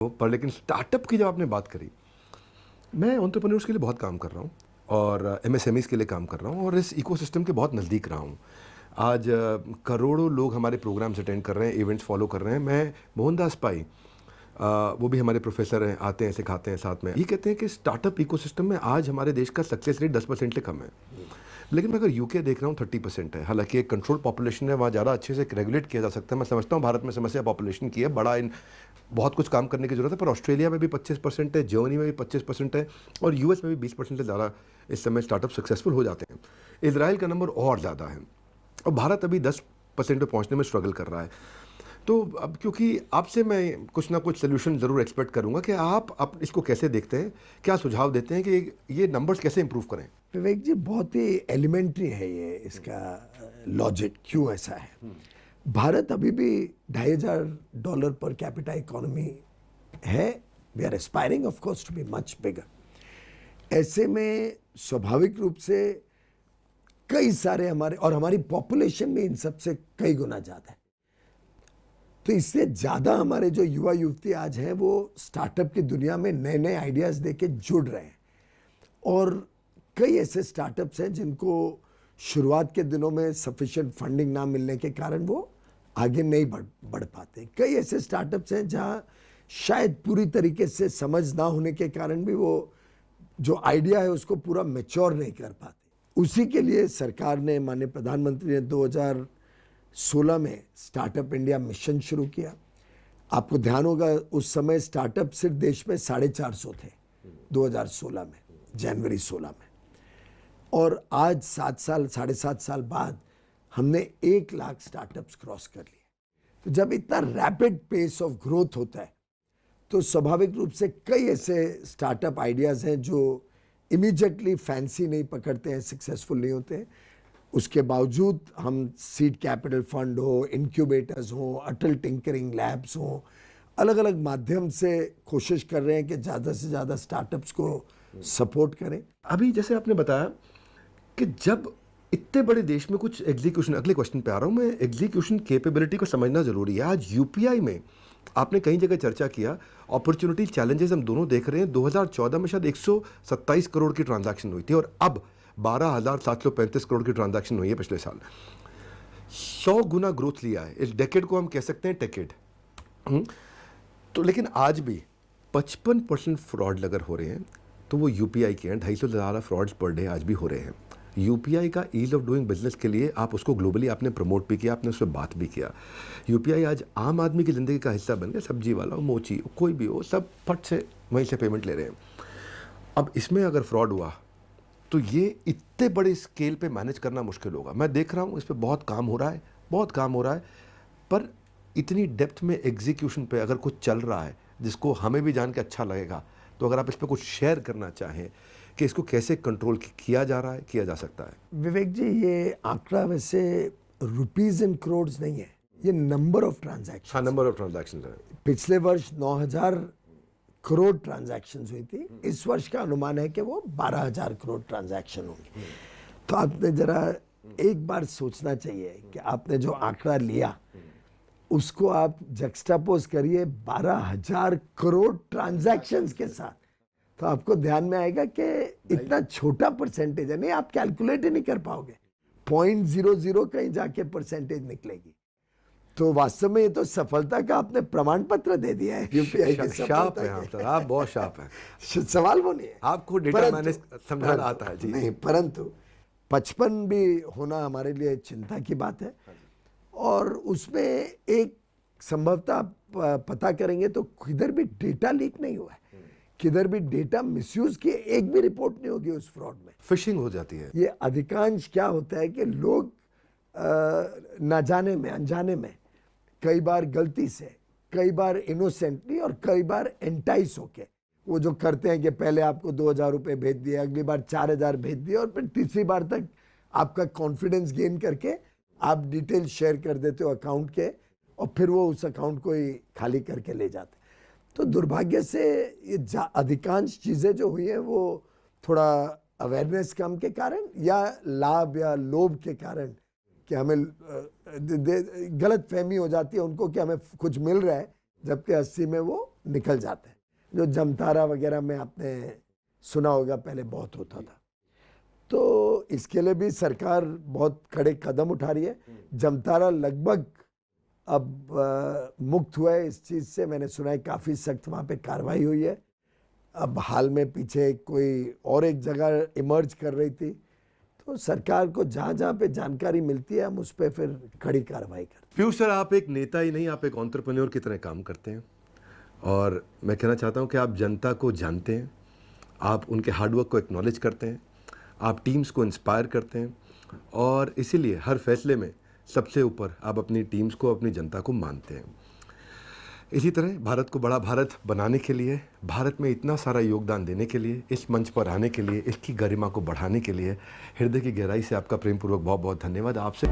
पर लेकिन स्टार्टअप की जब आपने बात करी, मैं एंटरप्रेन्योर्स के लिए बहुत काम कर रहा हूँ और एमएसएमईज़ के लिए काम कर रहा हूँ और इस इकोसिस्टम के बहुत नज़दीक रहा हूँ। आज करोड़ों लोग हमारे प्रोग्राम्स अटेंड कर रहे हैं, इवेंट्स फॉलो कर रहे हैं। मैं मोहनदास पाई, वो भी हमारे प्रोफेसर हैं, आते हैं, सिखाते हैं साथ में। ये कहते हैं कि स्टार्टअप इकोसिस्टम में आज हमारे देश का सक्सेस रेट 10% से कम है। लेकिन मैं अगर यूके देख रहा हूँ 30% है। हालांकि एक कंट्रोल पॉपुलेशन है, वहाँ ज़्यादा अच्छे से रेगुलेट किया जा सकता है। मैं समझता हूँ भारत में समस्या पॉपुलेशन की है, बड़ा इन बहुत कुछ काम करने की ज़रूरत है। पर ऑस्ट्रेलिया में भी 25% है, जर्मनी में भी 25% है और यूएस में भी 20% से ज़्यादा इस समय स्टार्टअप सक्सेसफुल हो जाते हैं। इसराइल का नंबर और ज़्यादा है और भारत अभी 10% पे पहुँचने में स्ट्रगल कर रहा है। तो अब क्योंकि आपसे मैं कुछ ना कुछ सोल्यूशन ज़रूर एक्सपेक्ट करूंगा कि आप इसको कैसे देखते हैं, क्या सुझाव देते हैं कि ये नंबर्स कैसे इंप्रूव करें। विवेक जी, बहुत ही एलिमेंट्री है ये इसका लॉजिक। क्यों ऐसा है? भारत अभी भी $2,500 पर कैपिटा इकोनॉमी है। We are aspiring of course to be much bigger. ऐसे में स्वाभाविक रूप से कई सारे हमारी पॉपुलेशन भी इन सबसे कई गुना ज़्यादा है। तो इससे ज़्यादा हमारे जो युवा युवती आज हैं वो स्टार्टअप की दुनिया में नए नए आइडियाज़ देके जुड़ रहे हैं और कई ऐसे स्टार्टअप्स हैं जिनको शुरुआत के दिनों में सफिशिएंट फंडिंग ना मिलने के कारण वो आगे नहीं बढ़ पाते। कई ऐसे स्टार्टअप्स हैं जहां शायद पूरी तरीके से समझ ना होने के कारण भी वो जो आइडिया है उसको पूरा मैच्योर नहीं कर पाते। उसी के लिए सरकार ने, माननीय प्रधानमंत्री ने 2016 में स्टार्टअप इंडिया मिशन शुरू किया। आपको ध्यान होगा उस समय स्टार्टअप सिर्फ देश में 450 थे 2016 में, जनवरी 16 में, और आज 7.5 साल बाद हमने 1 लाख स्टार्टअप्स क्रॉस कर लिए। तो जब इतना रैपिड पेस ऑफ ग्रोथ होता है तो स्वाभाविक रूप से कई ऐसे स्टार्टअप आइडियाज़ हैं जो इमीडिएटली फैंसी नहीं पकड़ते हैं, सक्सेसफुल नहीं होते हैं। उसके बावजूद हम सीड कैपिटल फंड हो, इंक्यूबेटर्स हो, अटल टिंकरिंग लैब्स हो, अलग अलग माध्यम से कोशिश कर रहे हैं कि ज़्यादा से ज़्यादा स्टार्टअप्स को सपोर्ट करें। अभी जैसे आपने बताया कि जब इतने बड़े देश में कुछ एग्जीक्यूशन, अगले क्वेश्चन पे आ रहा हूँ मैं, एग्जीक्यूशन कैपेबिलिटी को समझना ज़रूरी है। आज यूपीआई में आपने कई जगह चर्चा किया, अपॉर्चुनिटी चैलेंजेस हम दोनों देख रहे हैं। 2014 में शायद 127 करोड़ की ट्रांजैक्शन हुई थी और अब 12,735 करोड़ की ट्रांजैक्शन हुई है पिछले साल। 100 गुना ग्रोथ लिया है। इस डेकेड को हम कह सकते हैं टेकेड। तो लेकिन आज भी 55% फ्रॉड अगर हो रहे हैं तो वो यूपीआई के हैं। 250 से ज़्यादा फ्रॉड्स पर डे आज भी हो रहे हैं। यूपीआई का ईज ऑफ डूइंग बिजनेस के लिए आप उसको ग्लोबली आपने प्रमोट भी किया, आपने उस पर बात भी किया। यूपीआई आज आम आदमी की ज़िंदगी का हिस्सा बन गया। सब्जी वाला हो, मोची हो, कोई भी हो, सब फट से वहीं से पेमेंट ले रहे हैं। अब इसमें अगर फ्रॉड हुआ तो ये इतने बड़े स्केल पे मैनेज करना मुश्किल होगा। मैं देख रहा हूँ इस पे बहुत काम हो रहा है, बहुत काम हो रहा है, पर इतनी डेप्थ में एग्जीक्यूशन पे अगर कुछ चल रहा है जिसको हमें भी जान के अच्छा लगेगा, तो अगर आप इस पे कुछ शेयर करना चाहें कि इसको कैसे कंट्रोल किया जा रहा है, किया जा सकता है। विवेक जी, ये आंकड़ा वैसे रुपीज इन करोड़ नहीं है, ये नंबर ऑफ ट्रांजैक्शन। हाँ, नंबर ऑफ ट्रांजैक्शन है। पिछले वर्ष 9,000 करोड़ ट्रांजैक्शंस हुई थी। इस वर्ष का अनुमान है कि वो 12,000 करोड़ ट्रांजैक्शन होंगे। तो आपने जरा एक बार सोचना चाहिए कि आपने जो आंकड़ा लिया उसको आप जक्सटापोज करिए 12,000 करोड़ ट्रांजैक्शंस के साथ, तो आपको ध्यान में आएगा कि इतना छोटा परसेंटेज है। नहीं, आप कैलकुलेट ही नहीं कर पाओगे। 0.00 कहीं जाके परसेंटेज निकलेगी। तो वास्तव में ये तो सफलता का आपने प्रमाण पत्र दे दिया है। यूपीआई की शार्प है आप, बहुत शार्प है। सवाल वो नहीं है, आपको डेटा मैनेज समझाना आता है जी। नहीं, परंतु 55 भी होना हमारे लिए चिंता की बात है। और उसमें एक संभवतः पता करेंगे तो किधर भी डेटा लीक नहीं हुआ है, किधर भी डेटा मिसयूज की एक भी रिपोर्ट नहीं होगी उस फ्रॉड में। फिशिंग हो जाती है। ये अधिकांश क्या होता है कि लोग ना जाने में, अनजाने में, कई बार गलती से, कई बार इनोसेंटली और कई बार एंटाइस होके वो जो करते हैं कि पहले आपको 2,000 रुपये भेज दिए, अगली बार 4,000 भेज दिए और फिर तीसरी बार तक आपका कॉन्फिडेंस गेन करके आप डिटेल शेयर कर देते हो अकाउंट के और फिर वो उस अकाउंट को ही खाली करके ले जाते। तो दुर्भाग्य से ये अधिकांश चीज़ें जो हुई हैं वो थोड़ा अवेयरनेस कम के कारण या लाभ या लोभ के कारण कि हमें गलत फहमी हो जाती है उनको कि हमें कुछ मिल रहा है, जबकि 80 में वो निकल जाते हैं, जो जमतारा वगैरह में आपने सुना होगा पहले बहुत होता था। तो इसके लिए भी सरकार बहुत कड़े कदम उठा रही है। जमतारा लगभग अब मुक्त हुआ है इस चीज़ से, मैंने सुना है काफ़ी सख्त वहाँ पे कार्रवाई हुई है। अब हाल में पीछे कोई और एक जगह इमर्ज कर रही थी, तो सरकार को जहाँ जहाँ पे जानकारी मिलती है हम उस पर फिर कड़ी कार्रवाई करते हैं। पीयूष सर, आप एक नेता ही नहीं, आप एक एंटरप्रेन्योर की तरह काम करते हैं और मैं कहना चाहता हूं कि आप जनता को जानते हैं, आप उनके हार्डवर्क को एक्नॉलेज करते हैं, आप टीम्स को इंस्पायर करते हैं और इसीलिए हर फैसले में सबसे ऊपर आप अपनी टीम्स को, अपनी जनता को मानते हैं। इसी तरह भारत को बड़ा भारत बनाने के लिए, भारत में इतना सारा योगदान देने के लिए, इस मंच पर आने के लिए, इसकी गरिमा को बढ़ाने के लिए हृदय की गहराई से आपका प्रेमपूर्वक बहुत बहुत धन्यवाद। आपसे